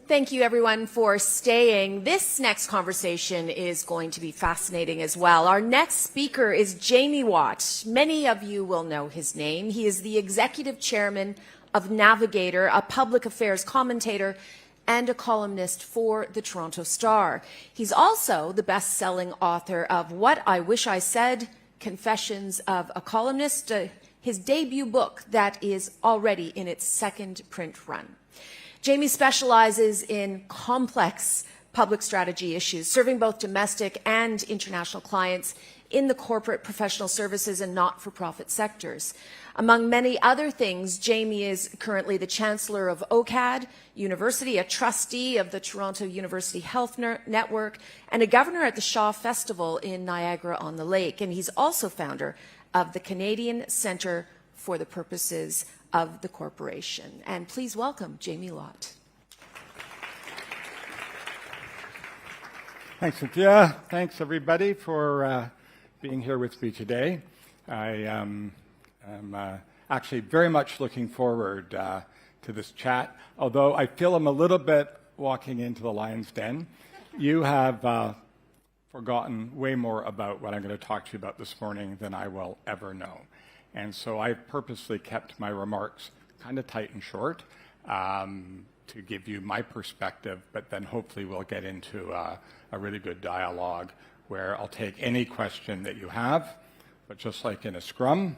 Thank you, everyone, for staying. This next conversation is going to be fascinating as well. Our next speaker is Jamie Watt. Many of you will know his name. He is the executive chairman of Navigator, a public affairs commentator and a columnist for the Toronto Star. He's also the best-selling author of What I Wish I Said, Confessions of a Columnist, his debut book that is already in its second print run. Jamie specializes in complex public strategy issues, serving both domestic and international clients in the corporate, professional services, and not-for-profit sectors. Among many other things, Jamie is currently the Chancellor of OCAD University, a trustee of the Toronto University Health Network, and a governor at the Shaw Festival in Niagara-on-the-Lake. And he's also founder of the Canadian Centre for the Purposes of the Corporation. And please welcome Jamie Watt. Thanks, Cynthia. Thanks, everybody, for being here with me today. I am actually very much looking forward to this chat, although I feel I'm a little bit walking into the lion's den. You have forgotten way more about what I'm going to talk to you about this morning than I will ever know. And so I purposely kept my remarks kind of tight and short to give you my perspective, but then hopefully we'll get into a really good dialogue where I'll take any question that you have, but just like in a scrum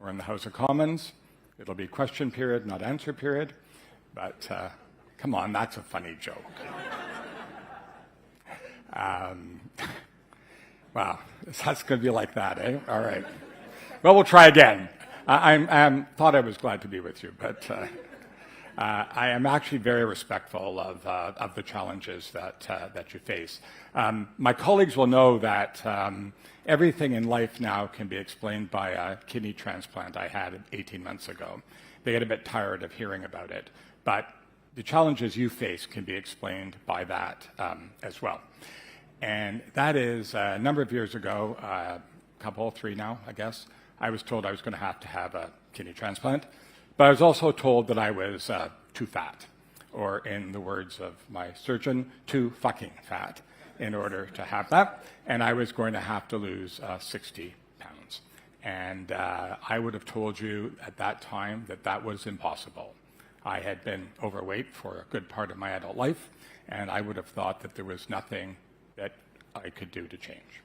or in the House of Commons, it'll be question period, not answer period. But come on, that's a funny joke. Wow, that's going to be like that, eh? All right. Well, we'll try again. I thought I was glad to be with you, but I am actually very respectful of the challenges that you face. My colleagues will know that everything in life now can be explained by a kidney transplant I had 18 months ago. They get a bit tired of hearing about it, but the challenges you face can be explained by that as well. And that is a number of years ago, three now, I guess, I was told I was going to have a kidney transplant, but I was also told that I was too fat, or in the words of my surgeon, too fucking fat in order to have that, and I was going to have to lose 60 pounds. And I would have told you at that time that that was impossible. I had been overweight for a good part of my adult life, and I would have thought that there was nothing that I could do to change.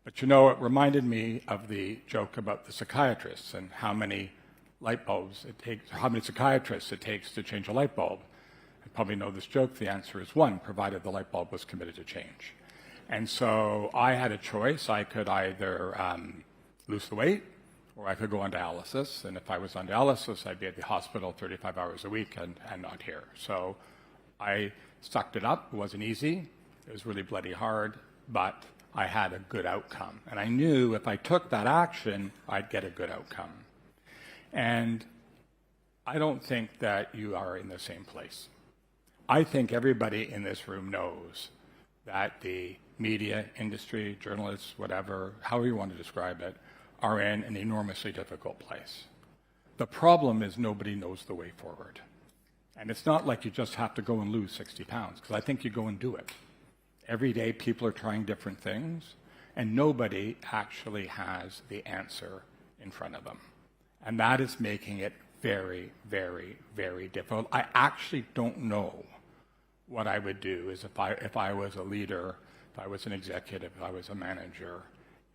But you know, it reminded me of the joke about the psychiatrists and how many light bulbs it takes, how many psychiatrists it takes to change a light bulb. You probably know this joke. The answer is one, provided the light bulb was committed to change. And so I had a choice. I could either lose the weight or I could go on dialysis. And if I was on dialysis, I'd be at the hospital 35 hours a week and not here. So I sucked it up. It wasn't easy. It was really bloody hard, but I had a good outcome. And I knew if I took that action, I'd get a good outcome. And I don't think that you are in the same place. I think everybody in this room knows that the media industry, journalists, whatever, however you want to describe it, are in an enormously difficult place. The problem is nobody knows the way forward. And it's not like you just have to go and lose 60 pounds, because I think you go and do it. Every day people are trying different things, and nobody actually has the answer in front of them. And that is making it very, very, very difficult. I actually don't know what I would do is if I was a leader, if I was an executive, if I was a manager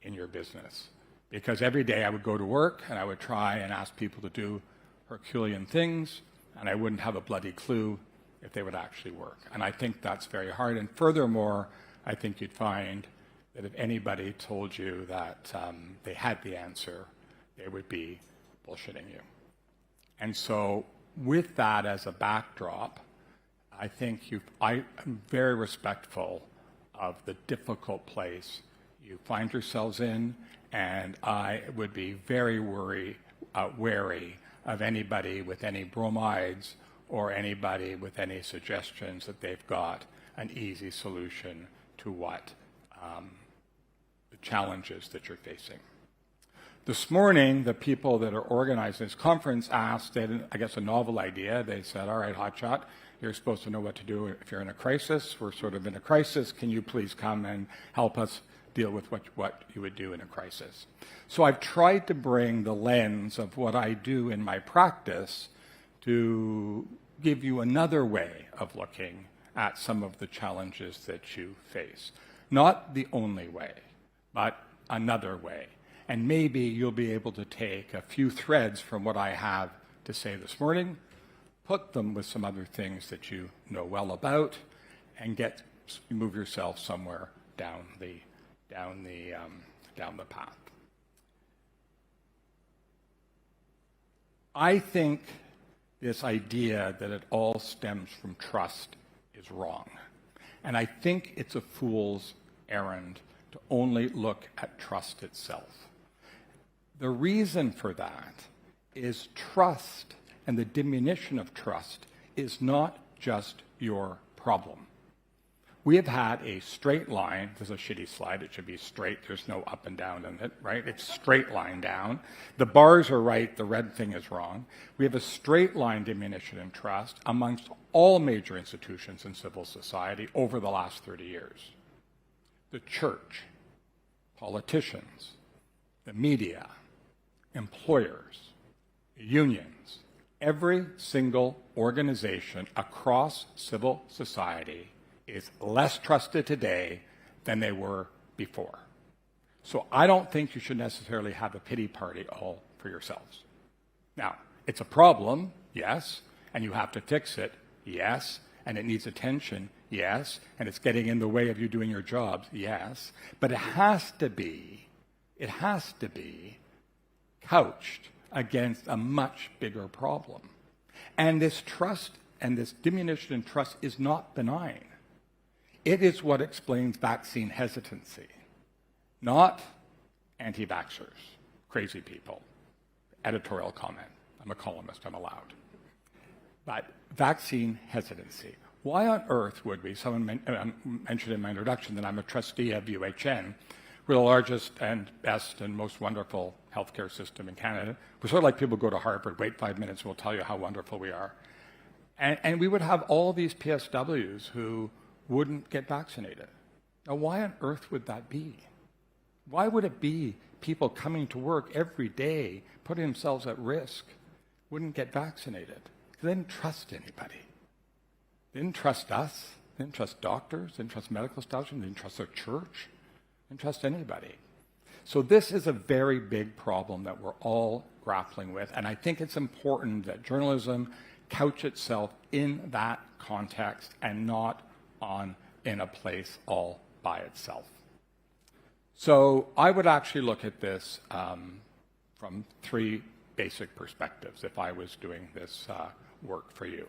in your business. Because every day I would go to work and I would try and ask people to do Herculean things, and I wouldn't have a bloody clue if they would actually work. And I think that's very hard. And furthermore, I think you'd find that if anybody told you that they had the answer, they would be bullshitting you. And so with that as a backdrop, I think I am very respectful of the difficult place you find yourselves in, and I would be very wary of anybody with any bromides or anybody with any suggestions that they've got an easy solution to what the challenges that you're facing. This morning, the people that are organizing this conference asked, I guess, a novel idea. They said, all right, hotshot, you're supposed to know what to do if you're in a crisis. We're sort of in a crisis. Can you please come and help us deal with what you would do in a crisis? So I've tried to bring the lens of what I do in my practice to give you another way of looking at some of the challenges that you face. Not the only way, but another way. And maybe you'll be able to take a few threads from what I have to say this morning, put them with some other things that you know well about, and move yourself somewhere down the path. I think this idea that it all stems from trust is wrong. And I think it's a fool's errand to only look at trust itself. The reason for that is trust and the diminution of trust is not just your problem. We have had a straight line. This is a shitty slide. It should be straight. There's no up and down in it, right? It's straight line down. The bars are right. The red thing is wrong. We have a straight line diminution in trust amongst all major institutions in civil society over the last 30 years. The church, politicians, the media, employers, unions, every single organization across civil society is less trusted today than they were before. So I don't think you should necessarily have a pity party all for yourselves. Now, it's a problem, yes, and you have to fix it, yes, and it needs attention, yes, and it's getting in the way of you doing your jobs, yes, but it has to be couched against a much bigger problem. And this trust and this diminution in trust is not benign. It is what explains vaccine hesitancy, not anti-vaxxers, crazy people. Editorial comment. I'm a columnist, I'm allowed. But vaccine hesitancy. Why on earth would we, someone mentioned in my introduction that I'm a trustee of UHN, we're the largest and best and most wonderful healthcare system in Canada. We're sort of like people go to Harvard, wait 5 minutes, and we'll tell you how wonderful we are. And we would have all these PSWs who wouldn't get vaccinated. Now, why on earth would that be? Why would it be people coming to work every day, putting themselves at risk, wouldn't get vaccinated? Because they didn't trust anybody. They didn't trust us. They didn't trust doctors. They didn't trust medical establishments. They didn't trust their church. They didn't trust anybody. So this is a very big problem that we're all grappling with. And I think it's important that journalism couch itself in that context and not in a place all by itself. So I would actually look at this from three basic perspectives if I was doing this work for you.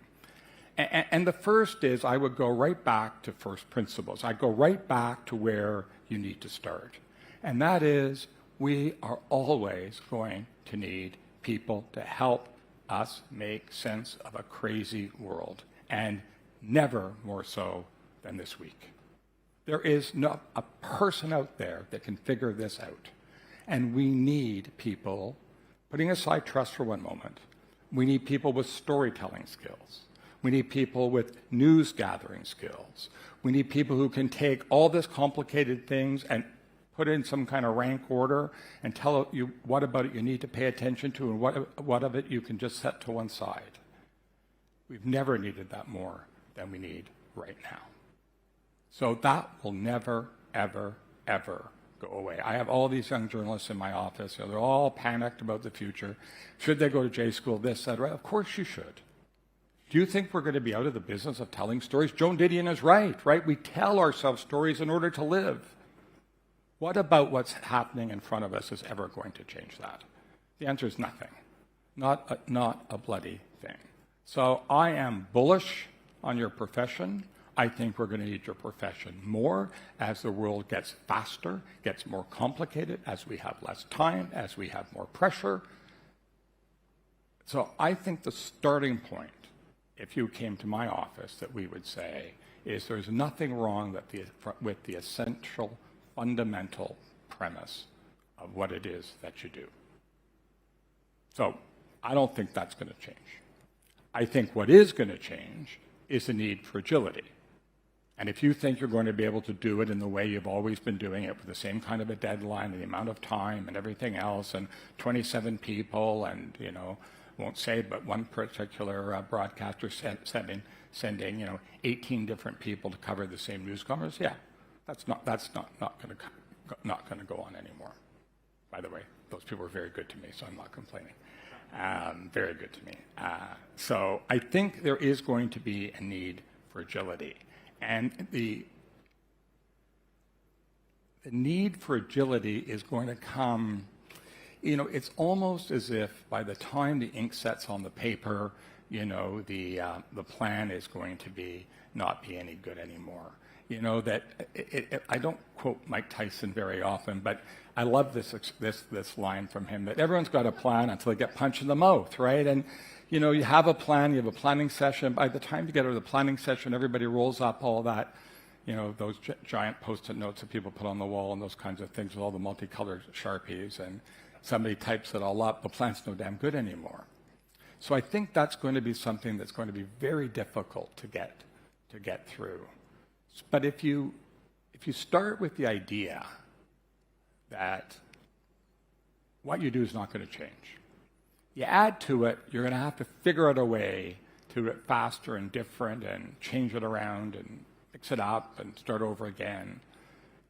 And the first is I would go right back to first principles. I go right back to where you need to start. And that is we are always going to need people to help us make sense of a crazy world, and never more so than this week. There is not a person out there that can figure this out. And we need people, putting aside trust for one moment, we need people with storytelling skills. We need people with news gathering skills. We need people who can take all this complicated things and put in some kind of rank order and tell you what about it you need to pay attention to and what of it you can just set to one side. We've never needed that more than we need right now. So that will never, ever, ever go away. I have all these young journalists in my office. They're all panicked about the future. Should they go to J school, this, that, right? Of course you should. Do you think we're going to be out of the business of telling stories? Joan Didion is right? We tell ourselves stories in order to live. What about what's happening in front of us is ever going to change that? The answer is nothing. Not a bloody thing. So I am bullish on your profession. I think we're going to need your profession more as the world gets faster, gets more complicated, as we have less time, as we have more pressure. So I think the starting point, if you came to my office, that we would say is there's nothing wrong with the essential, fundamental premise of what it is that you do. So I don't think that's going to change. I think what is going to change is the need for agility. And if you think you're going to be able to do it in the way you've always been doing it, with the same kind of a deadline and the amount of time and everything else, and 27 people, and, won't say, but one particular broadcaster sending 18 different people to cover the same news conference, yeah, that's not going to go on anymore. By the way, those people were very good to me, so I'm not complaining. Very good to me. So I think there is going to be a need for agility. And the need for agility is going to come, it's almost as if by the time the ink sets on the paper, the plan is going to not be any good anymore. I don't quote Mike Tyson very often, but I love this line from him, that everyone's got a plan until they get punched in the mouth, right? And you have a plan, you have a planning session. By the time you get to the planning session, everybody rolls up all that, those giant Post-it notes that people put on the wall and those kinds of things with all the multicolored Sharpies, and somebody types it all up. The plan's no damn good anymore. So I think that's going to be something that's going to be very difficult to get through. But if you start with the idea that what you do is not going to change, you add to it, you're going to have to figure out a way to do it faster and different and change it around and mix it up and start over again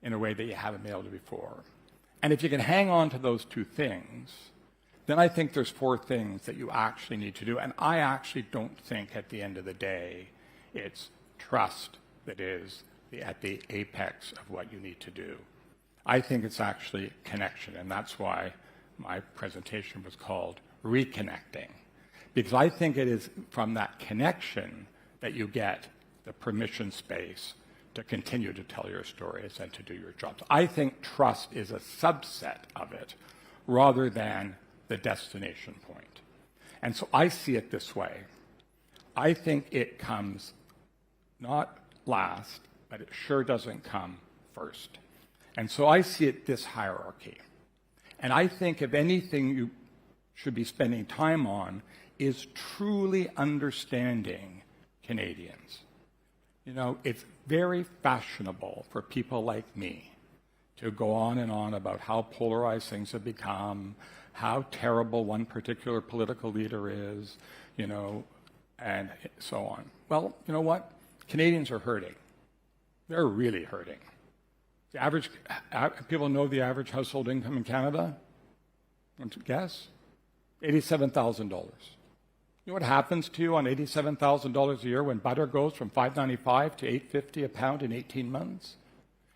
in a way that you haven't been able to before. And if you can hang on to those two things, then I think there's four things that you actually need to do. And I actually don't think at the end of the day it's trust that is at the apex of what you need to do. I think it's actually connection, and that's why my presentation was called Reconnecting, because I think it is from that connection that you get the permission space to continue to tell your stories and to do your jobs. I think trust is a subset of it rather than the destination point. And so I see it this way. I think it comes not last, but it sure doesn't come first. And so I see it this hierarchy. And I think if anything you should be spending time on is truly understanding Canadians. It's very fashionable for people like me to go on and on about how polarized things have become, how terrible one particular political leader is, and so on. Well, you know what? Canadians are hurting. They're really hurting. The average, people know the average household income in Canada? Want to guess? $87,000. You know what happens to you on $87,000 a year when butter goes from $5.95 to $8.50 a pound in 18 months?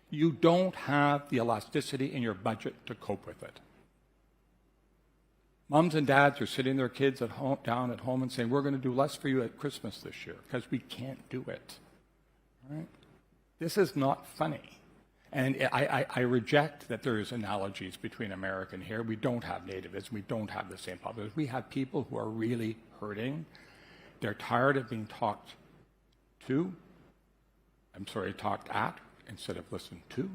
You don't have the elasticity in your budget to cope with it. Moms and dads are sitting their kids down at home and saying, we're going to do less for you at Christmas this year because we can't do it. Right? This is not funny. And I reject that there's analogies between America and here. We don't have nativism. We don't have the same population. We have people who are really hurting. They're tired of being talked at instead of listened to.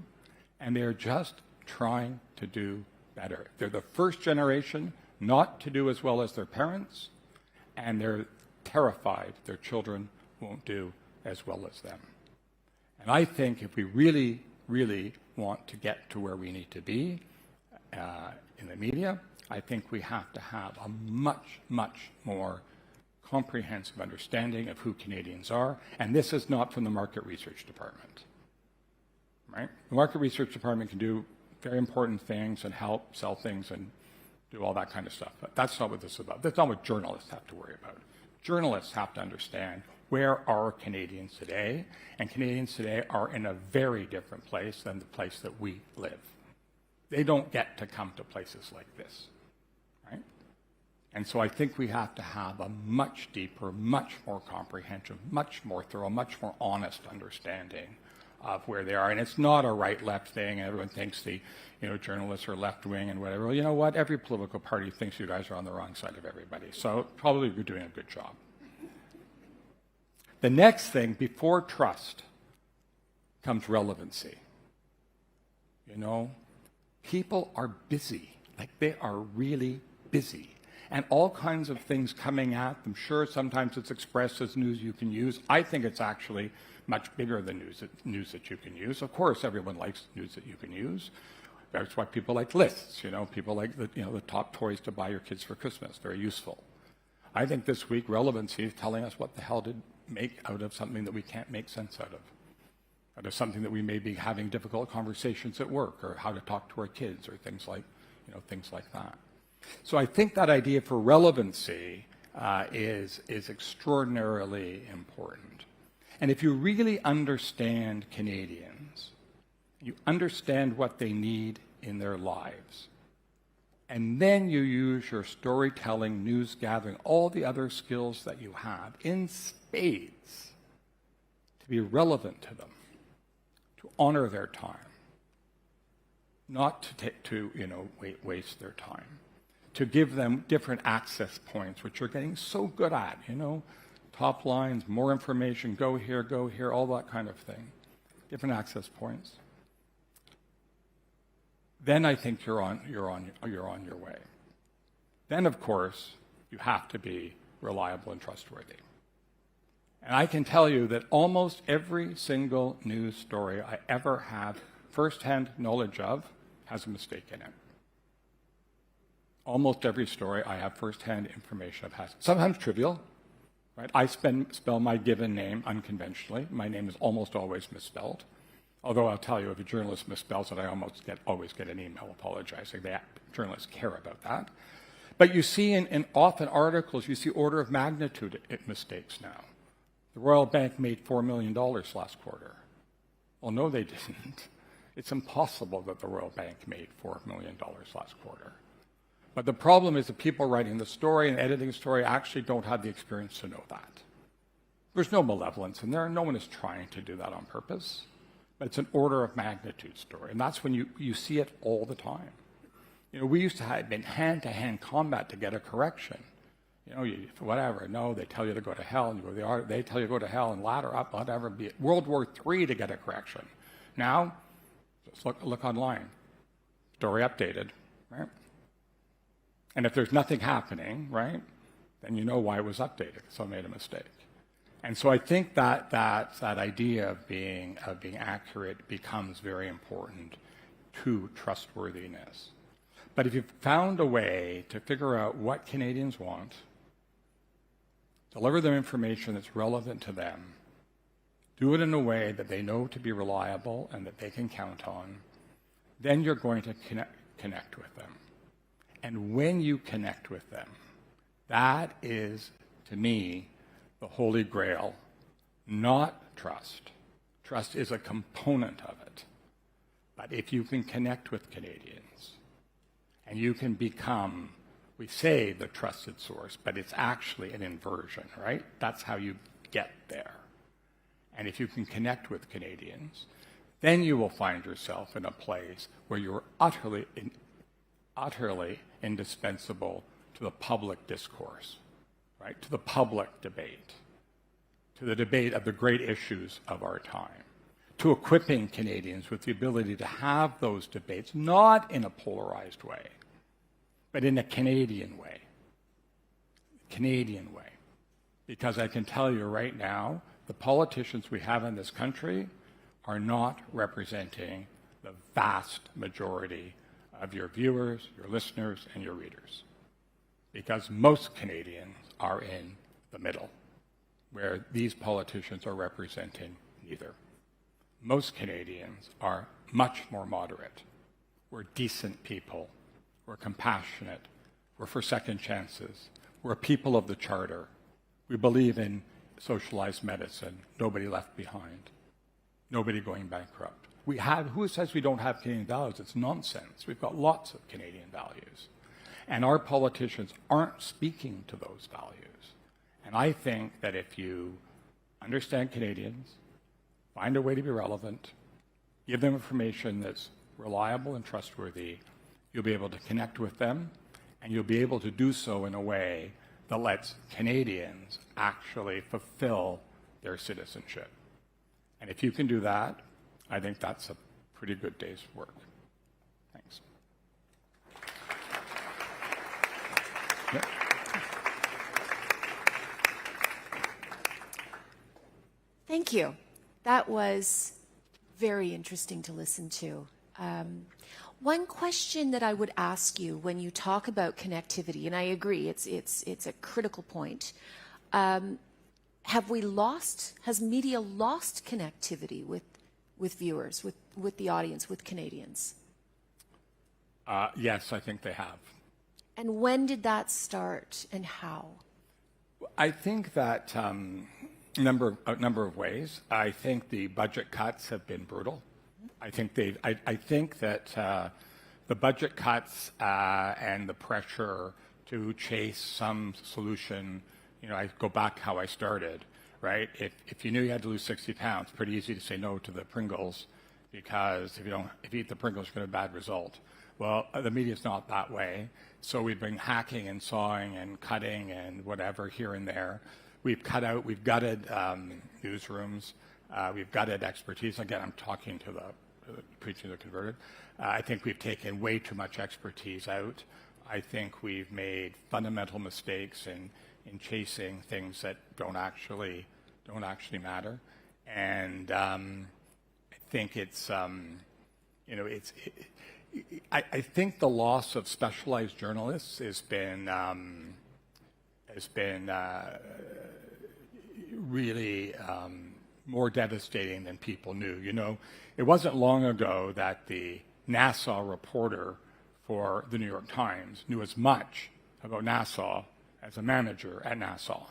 And they're just trying to do better. They're the first generation not to do as well as their parents, and they're terrified their children won't do as well as them. And I think if we really want to get to where we need to be in the media, I think we have to have a much more comprehensive understanding of who Canadians are. And this is not from the Market Research Department. Right? The Market Research Department can do very important things and help sell things and do all that kind of stuff. But that's not what this is about. That's not what journalists have to worry about. Journalists have to understand where are Canadians today, and Canadians today are in a very different place than the place that we live. They don't get to come to places like this, right? And so I think we have to have a much deeper, much more comprehensive, much more thorough, much more honest understanding of where they are. And it's not a right-left thing, and everyone thinks the journalists are left-wing and whatever. Well, you know what? Every political party thinks you guys are on the wrong side of everybody. So probably you're doing a good job. The next thing, before trust, comes relevancy. People are busy. Like, they are really busy. and all kinds of things coming at them. Sure, sometimes it's expressed as news you can use. I think it's actually much bigger than news that you can use. Of course, everyone likes news that you can use. That's why people like lists. People like the top toys to buy your kids for Christmas. Very useful. I think this week relevancy is telling us what the hell to make out of something that we can't make sense out of something that we may be having difficult conversations at work, or how to talk to our kids, or things like that. So I think that idea for relevancy is extraordinarily important. And if you really understand Canadians, you understand what they need in their lives, and then you use your storytelling, news gathering, all the other skills that you have in spades to be relevant to them, to honor their time, not to waste their time, to give them different access points, which you're getting so good at, top lines, more information, go here, all that kind of thing, different access points. Then I think you're on your way. Then, of course, you have to be reliable and trustworthy. And I can tell you that almost every single news story I ever have firsthand knowledge of has a mistake in it. Almost every story I have firsthand information of has. Sometimes trivial, right? I spell my given name unconventionally. My name is almost always misspelled. Although I'll tell you, if a journalist misspells it, I always get an email apologizing. Journalists care about that. But you see in often articles, you see order of magnitude mistakes now. The Royal Bank made $4 million last quarter. Well, no, they didn't. It's impossible that the Royal Bank made $4 million last quarter. But the problem is the people writing the story and editing the story actually don't have the experience to know that. There's no malevolence in there. No one is trying to do that on purpose. But it's an order of magnitude story. And that's when you see it all the time. We used to have been hand-to-hand combat to get a correction. Whatever. No, they tell you to go to hell, and they tell you to go to hell and ladder up, whatever. Be it World War III to get a correction. Now, just look online. Story updated, right? And if there's nothing happening, right, then you know why it was updated. So I made a mistake. And so I think that idea of being accurate becomes very important to trustworthiness. But if you've found a way to figure out what Canadians want, deliver them information that's relevant to them, do it in a way that they know to be reliable and that they can count on, then you're going to connect with them. And when you connect with them, that is, to me, the Holy Grail, not trust. Trust is a component of it. But if you can connect with Canadians and you can become, we say the trusted source, but it's actually an inversion, right? That's how you get there. And if you can connect with Canadians, then you will find yourself in a place where you're utterly indispensable to the public discourse. Right, to the public debate, to the debate of the great issues of our time, to equipping Canadians with the ability to have those debates, not in a polarized way, but in a Canadian way. Canadian way. Because I can tell you right now, the politicians we have in this country are not representing the vast majority of your viewers, your listeners, and your readers. Because most Canadians are in the middle, where these politicians are representing neither. Most Canadians are much more moderate. We're decent people. We're compassionate. We're for second chances. We're people of the Charter. We believe in socialized medicine, nobody left behind, nobody going bankrupt. Who says we don't have Canadian values? It's nonsense. We've got lots of Canadian values. And our politicians aren't speaking to those values. And I think that if you understand Canadians, find a way to be relevant, give them information that's reliable and trustworthy, you'll be able to connect with them, and you'll be able to do so in a way that lets Canadians actually fulfill their citizenship. And if you can do that, I think that's a pretty good day's work. Thanks. Yep. Thank you. That was very interesting to listen to. One question that I would ask you when you talk about connectivity, and I agree, it's a critical point. Has media lost connectivity with viewers, with the audience, with Canadians? Yes, I think they have. And when did that start and how? I think that a number of ways. I think the budget cuts have been brutal. I think that the budget cuts and the pressure to chase some solution. I go back how I started, right? If you knew you had to lose 60 pounds, pretty easy to say no to the Pringles, because if you eat the Pringles, you're going to have a bad result. Well, the media's not that way. So we've been hacking and sawing and cutting and whatever here and there. We've gutted newsrooms. We've gutted expertise. Again, I'm talking to the preaching to the converted. I think we've taken way too much expertise out. I think we've made fundamental mistakes in chasing things that don't actually matter. And I think I think the loss of specialized journalists has been really more devastating than people knew. It wasn't long ago that the Nassau reporter for the New York Times knew as much about Nassau as a manager at Nassau.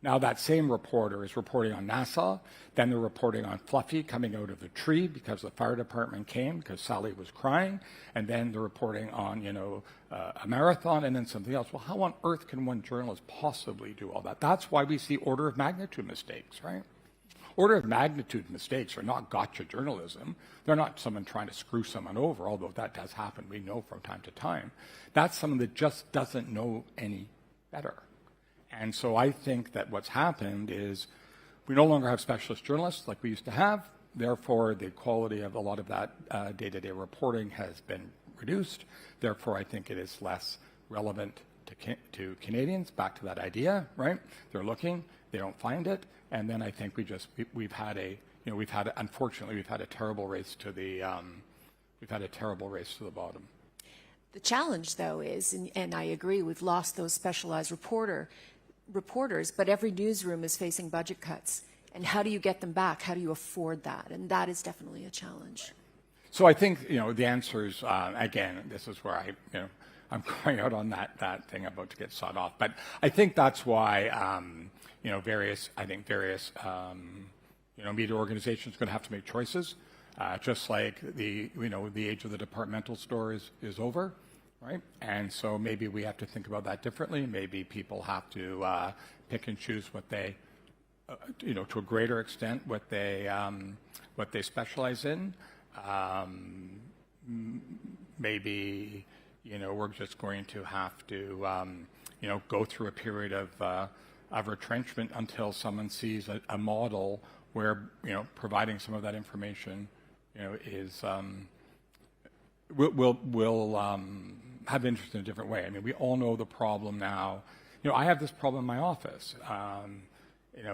Now that same reporter is reporting on Nassau, then they're reporting on Fluffy coming out of the tree because the fire department came because Sally was crying, and then they're reporting on, a marathon and then something else. Well, how on earth can one journalist possibly do all that? That's why we see order of magnitude mistakes, right? Order of magnitude mistakes are not gotcha journalism. They're not someone trying to screw someone over, although that does happen, we know from time to time. That's someone that just doesn't know any better. And so I think that what's happened is we no longer have specialist journalists like we used to have. Therefore, the quality of a lot of that day-to-day reporting has been reduced. Therefore, I think it is less relevant to Canadians. Back to that idea, right? They're looking, they don't find it, and then I think unfortunately we've had a terrible race to the bottom. The challenge, though, is, and I agree, we've lost those specialized reporters, but every newsroom is facing budget cuts. And how do you get them back? How do you afford that? And that is definitely a challenge. So I think, the answer is, again, this is where I'm going out on that thing about to get sawed off. But I think that's why, various media organizations are going to have to make choices. Just like the age of the departmental store is over, right? And so maybe we have to think about that differently. Maybe people have to pick and choose what they, to a greater extent, what they specialize in. Maybe we're just going to have to go through a period of retrenchment until someone sees a model where providing some of that information will have interest in a different way. I mean, we all know the problem now. I have this problem in my office.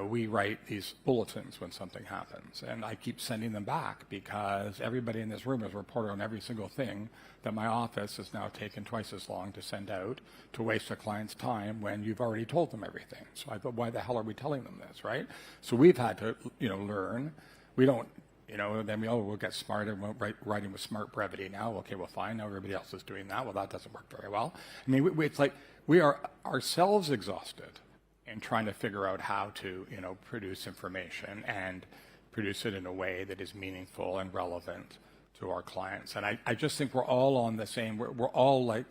We write these bulletins when something happens, and I keep sending them back because everybody in this room has reported on every single thing that my office has now taken twice as long to send out to waste a client's time when you've already told them everything. So I thought, why the hell are we telling them this, right? So we've had to, learn. We don't, then we'll get smarter. We're writing with smart brevity now. Okay, well, fine. Now everybody else is doing that. Well, that doesn't work very well. I mean, it's like we are ourselves exhausted in trying to figure out how to, produce information and produce it in a way that is meaningful and relevant to our clients. And I just think we're all on the same, we're all like,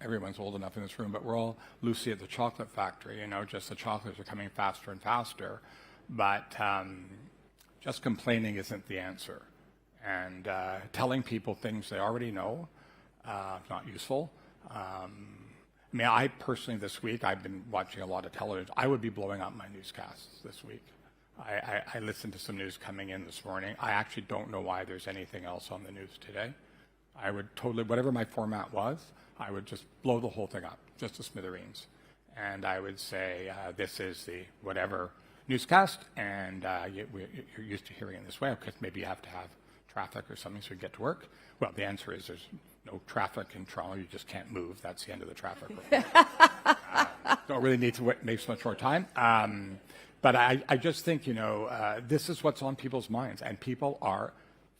everyone's old enough in this room, but we're all Lucy at the chocolate factory, just the chocolates are coming faster and faster. But just complaining isn't the answer. And telling people things they already know, not useful. I personally this week, I've been watching a lot of television. I would be blowing up my newscasts this week. I listened to some news coming in this morning. I actually don't know why there's anything else on the news today. I would totally, whatever my format was, I would just blow the whole thing up, just to smithereens. And I would say, this is the whatever, newscast, and you're used to hearing it this way, because maybe you have to have traffic or something so you get to work. Well, the answer is there's no traffic in Toronto. You just can't move. That's the end of the traffic. Don't really need to waste much more time. But I just think, this is what's on people's minds, and people are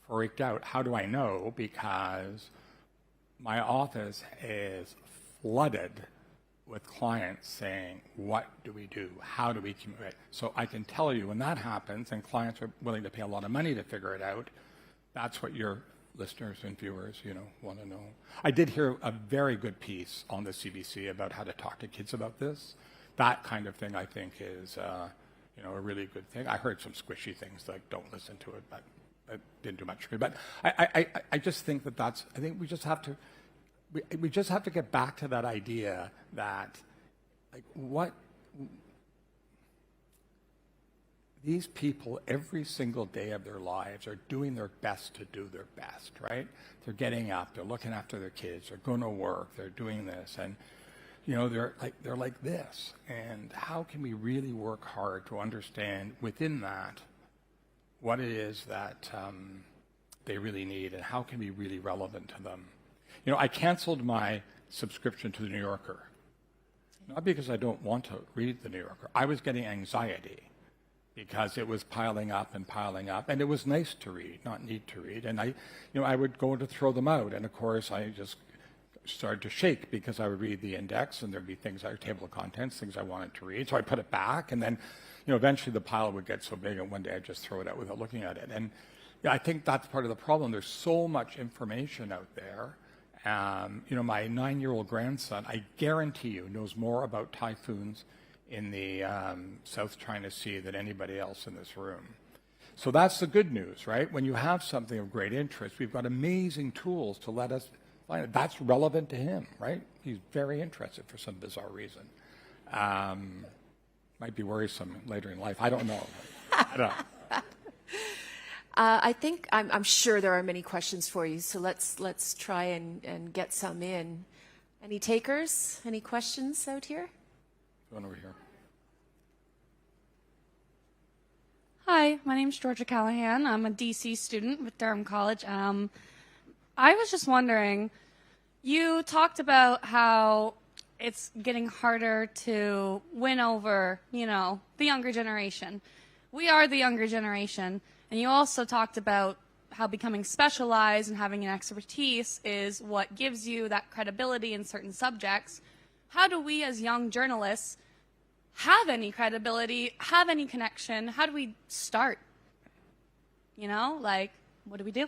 freaked out. How do I know? Because my office is flooded with clients saying, what do we do? How do we communicate? So I can tell you when that happens and clients are willing to pay a lot of money to figure it out, that's what your listeners and viewers, want to know. I did hear a very good piece on the CBC about how to talk to kids about this. That kind of thing, I think, is, a really good thing. I heard some squishy things like don't listen to it, but it didn't do much for me. But I just think I think we just have to, we just have to get back to that idea that, these people every single day of their lives are doing their best to do their best, right? They're getting up, they're looking after their kids, they're going to work, they're doing this, and they're like this. And how can we really work hard to understand within that what it is that they really need, and how can we be really relevant to them? I canceled my subscription to the New Yorker, not because I don't want to read the New Yorker. I was getting anxiety because it was piling up, and it was nice to read, not need to read. And I would go to throw them out, and of course I just started to shake because I would read the index, and there'd be things like table of contents, things I wanted to read. So I put it back, and then, eventually the pile would get so big, and one day I'd just throw it out without looking at it. And I think that's part of the problem. There's so much information out there. My 9-year-old grandson, I guarantee you, knows more about typhoons in the South China Sea than anybody else in this room. So that's the good news, right? When you have something of great interest, we've got amazing tools to let us find it. That's relevant to him, right? He's very interested for some bizarre reason. Might be worrisome later in life. I don't know. I don't know. I think I'm sure there are many questions for you, so let's try and get some in. Any takers? Any questions out here? One over here. Hi, my name is Georgia Callahan. I'm a DC student with Durham College. I was just wondering, you talked about how it's getting harder to win over, the younger generation. We are the younger generation. And you also talked about how becoming specialized and having an expertise is what gives you that credibility in certain subjects. How do we as young journalists have any credibility, have any connection? How do we start? What do we do?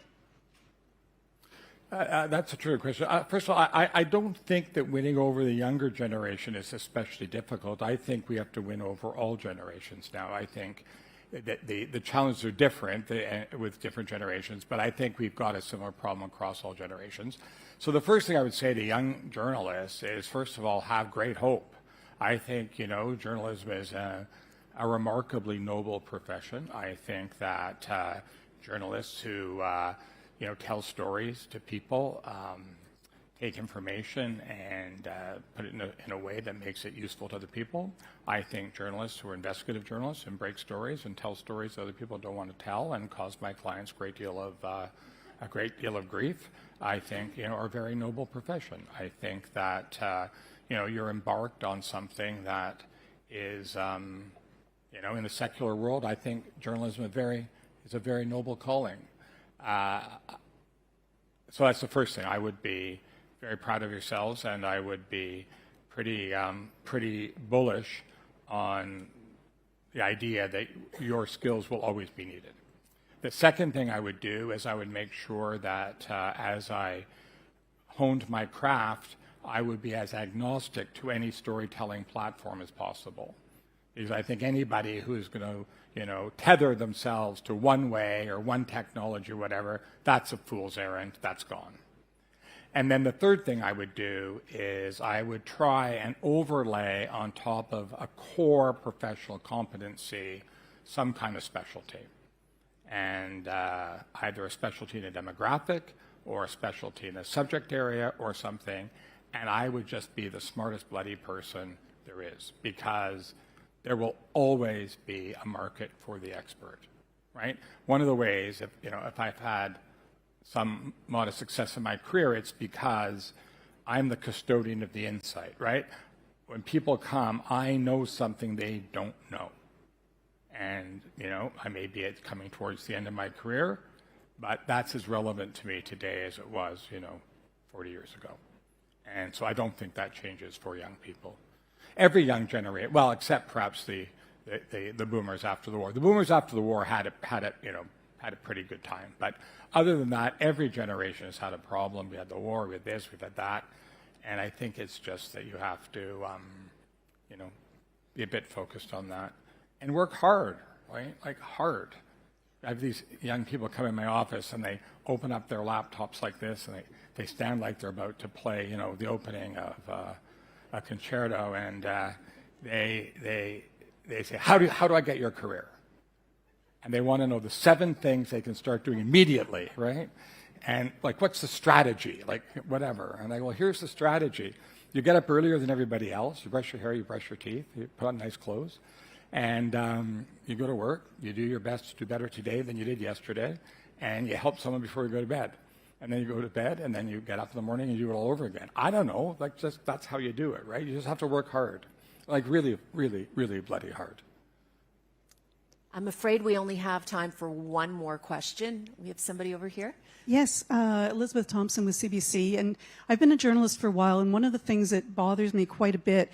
That's a true question. First of all, I don't think that winning over the younger generation is especially difficult. I think we have to win over all generations now. I think that the challenges are different with different generations, but I think we've got a similar problem across all generations. So the first thing I would say to young journalists is, first of all, have great hope. I think, journalism is a remarkably noble profession. I think that journalists who, tell stories to people, take information and put it in a way that makes it useful to other people. I think journalists who are investigative journalists and break stories and tell stories that other people don't want to tell and cause my clients a great deal of grief, I think, are a very noble profession. I think that, you're embarked on something that is, in the secular world, I think journalism is a very noble calling. So that's the first thing. I would be very proud of yourselves, and I would be pretty bullish on the idea that your skills will always be needed. The second thing I would do is I would make sure that as I honed my craft, I would be as agnostic to any storytelling platform as possible. Because I think anybody who's going to, tether themselves to one way or one technology or whatever, that's a fool's errand. That's gone. And then the third thing I would do is I would try and overlay on top of a core professional competency some kind of specialty. And either a specialty in a demographic or a specialty in a subject area or something. And I would just be the smartest bloody person there is, because there will always be a market for the expert, right? One of the ways, if I've had some modest success in my career, it's because I'm the custodian of the insight, right? When people come, I know something they don't know. And, I may be coming towards the end of my career, but that's as relevant to me today as it was, 40 years ago. And so I don't think that changes for young people. Every young generation, well, except perhaps the boomers after the war. The boomers after the war had a pretty good time. But other than that, every generation has had a problem. We had the war, we had this, we've had that. And I think it's just that you have to, be a bit focused on that. And work hard, right? Like hard. I have these young people come in my office and they open up their laptops like this and they stand like they're about to play, the opening of a concerto, and they say, how do I get your career? And they want to know the 7 things they can start doing immediately, right? And like, what's the strategy? Like, whatever. And I go, well, here's the strategy. You get up earlier than everybody else. You brush your hair, you brush your teeth, you put on nice clothes. And you go to work, you do your best to do better today than you did yesterday, and you help someone before you go to bed. And then you go to bed, and then you get up in the morning and you do it all over again. I don't know, that's how you do it, right? You just have to work hard, like really, really, really bloody hard. I'm afraid we only have time for one more question. We have somebody over here. Yes, Elizabeth Thompson with CBC, and I've been a journalist for a while, and one of the things that bothers me quite a bit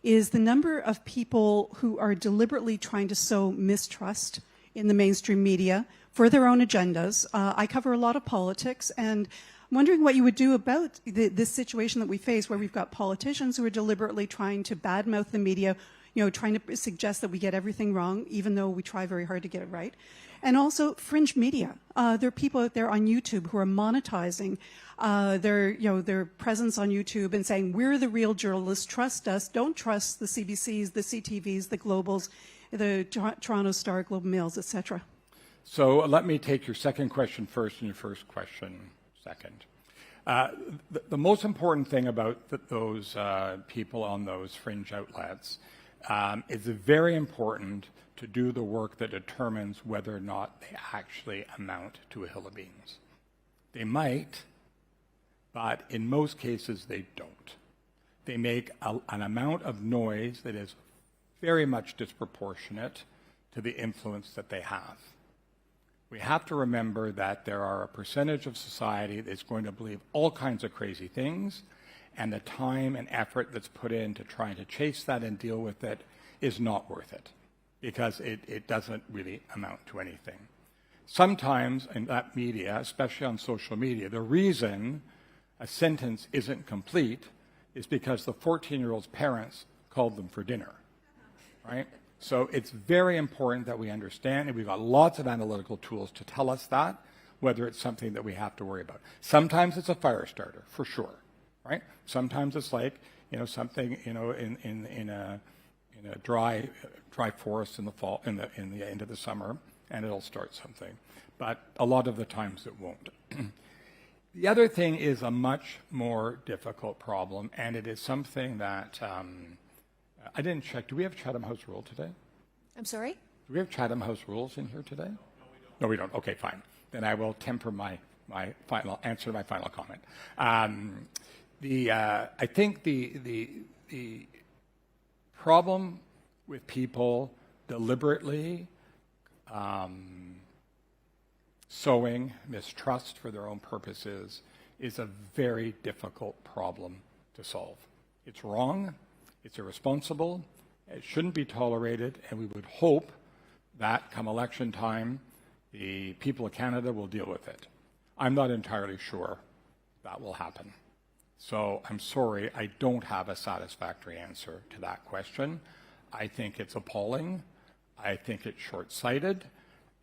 is the number of people who are deliberately trying to sow mistrust in the mainstream media for their own agendas. I cover a lot of politics, and I'm wondering what you would do about this situation that we face, where we've got politicians who are deliberately trying to badmouth the media, trying to suggest that we get everything wrong, even though we try very hard to get it right. And also fringe media. There are people out there on YouTube who are monetizing their presence on YouTube and saying, we're the real journalists, trust us, don't trust the CBCs, the CTVs, the Globals, the Toronto Star, Globe and Mails, etc. So let me take your second question first and your first question second. The most important thing about those people on those fringe outlets is very important to do the work that determines whether or not they actually amount to a hill of beans. They might, but in most cases they don't. They make an amount of noise that is very much disproportionate to the influence that they have. We have to remember that there are a percentage of society that's going to believe all kinds of crazy things, and the time and effort that's put into trying to chase that and deal with it is not worth it, because it doesn't really amount to anything. Sometimes in that media, especially on social media, the reason a sentence isn't complete is because the 14-year-old's parents called them for dinner, right? So it's very important that we understand, and we've got lots of analytical tools to tell us that, whether it's something that we have to worry about. Sometimes it's a fire starter, for sure, right? Sometimes it's like, something, in a dry forest in the fall, in the end of the summer, and it'll start something. But a lot of the times it won't. The other thing is a much more difficult problem, and it is something that I didn't check. Do we have Chatham House rule today? I'm sorry? Do we have Chatham House rules in here today? No, we don't. Okay, fine. Then I will temper my final comment. I think the problem with people deliberately sowing mistrust for their own purposes is a very difficult problem to solve. It's wrong, it's irresponsible, it shouldn't be tolerated, and we would hope that come election time, the people of Canada will deal with it. I'm not entirely sure that will happen. So I'm sorry, I don't have a satisfactory answer to that question. I think it's appalling. I think it's short-sighted.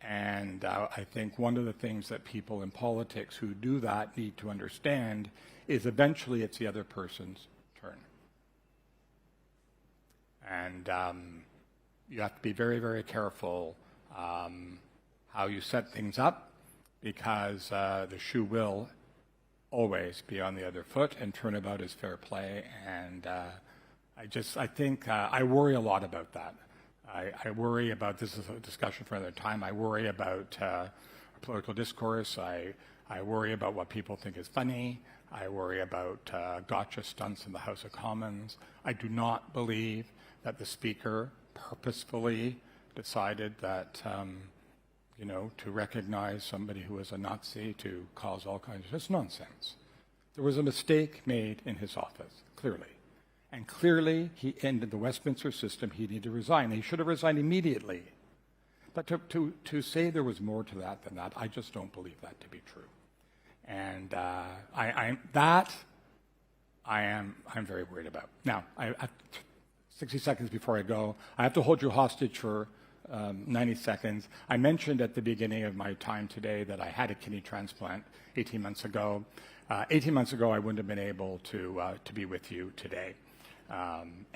And I think one of the things that people in politics who do that need to understand is eventually it's the other person's turn. And you have to be very, very careful how you set things up, because the shoe will always be on the other foot, and turnabout is fair play. And I think I worry a lot about that. I worry about, this is a discussion for another time, I worry about political discourse. I worry about what people think is funny. I worry about gotcha stunts in the House of Commons. I do not believe that the Speaker purposefully decided that, to recognize somebody who was a Nazi, to cause all kinds of, it's nonsense. There was a mistake made in his office, clearly. And clearly, he ended the Westminster system. He needed to resign. He should have resigned immediately. But to say there was more to that than that, I just don't believe that to be true. And I'm very worried about. Now, I 60 seconds before I go, I have to hold you hostage for 90 seconds. I mentioned at the beginning of my time today that I had a kidney transplant 18 months ago. 18 months ago, I wouldn't have been able to be with you today.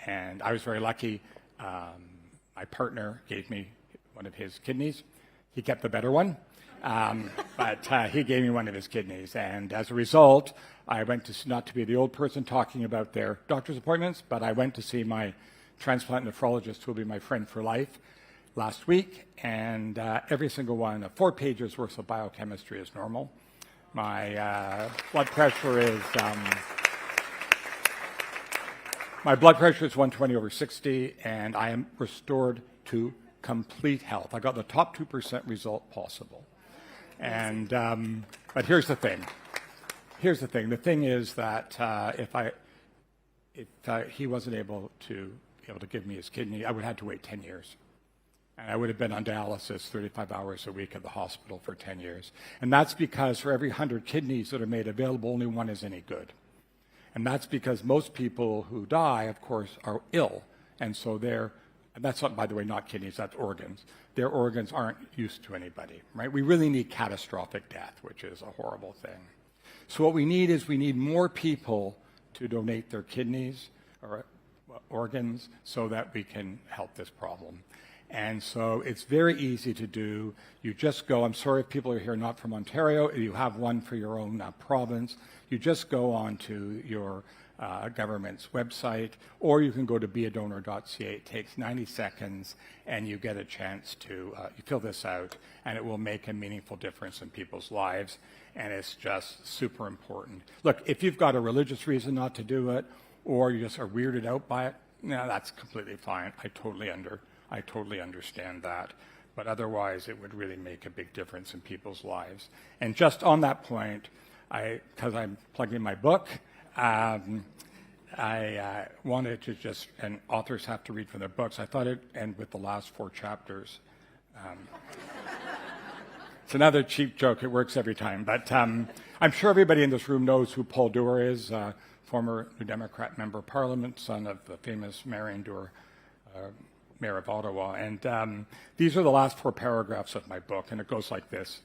And I was very lucky. My partner gave me one of his kidneys. He kept the better one, but he gave me one of his kidneys. And as a result, I went to, not to be the old person talking about their doctor's appointments, but I went to see my transplant nephrologist, who will be my friend for life, last week. And every single one of 4 pages worth of biochemistry is normal. My blood pressure is... my blood pressure is 120/60, and I am restored to complete health. I got the top 2% result possible. And but here's the thing. Here's the thing. The thing is that if he wasn't able to give me his kidney, I would have had to wait 10 years. And I would have been on dialysis 35 hours a week at the hospital for 10 years. And that's because for every 100 kidneys that are made available, only one is any good. And that's because most people who die, of course, are ill. And so that's not, by the way, not kidneys, that's organs. Their organs aren't used to anybody, right? We really need catastrophic death, which is a horrible thing. So what we need is more people to donate their kidneys or organs so that we can help this problem. And so it's very easy to do. You just go, I'm sorry if people are here not from Ontario, you have one for your own province. You just go on to your government's website, or you can go to beadonor.ca. It takes 90 seconds, and you get a chance to you fill this out, and it will make a meaningful difference in people's lives, and it's just super important. Look, if you've got a religious reason not to do it, or you just are weirded out by it, that's completely fine. I totally understand that. But otherwise, it would really make a big difference in people's lives. And just on that point, because I'm plugging my book, I wanted to just, and authors have to read from their books, I thought it'd end with the last 4 chapters. It's another cheap joke. It works every time. But I'm sure everybody in this room knows who Paul Dewar is, former New Democrat member of Parliament, son of the famous Marion Dewar, Mayor of Ottawa. And these are the last 4 paragraphs of my book, and it goes like this.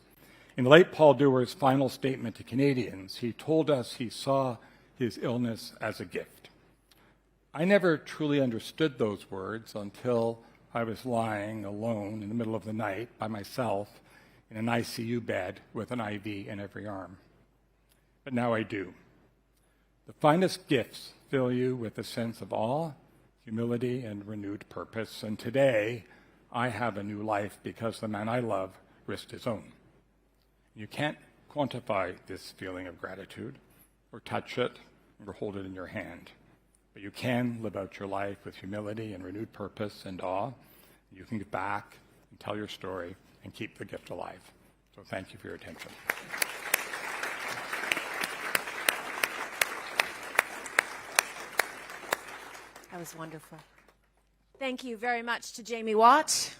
In the late Paul Dewar's final statement to Canadians, he told us he saw his illness as a gift. I never truly understood those words until I was lying alone in the middle of the night by myself in an ICU bed with an IV in every arm. But now I do. The finest gifts fill you with a sense of awe, humility, and renewed purpose. And today, I have a new life because the man I love risked his own. You can't quantify this feeling of gratitude or touch it or hold it in your hand. But you can live out your life with humility and renewed purpose and awe. You can get back and tell your story and keep the gift alive. So thank you for your attention. That was wonderful. Thank you very much to Jamie Watt.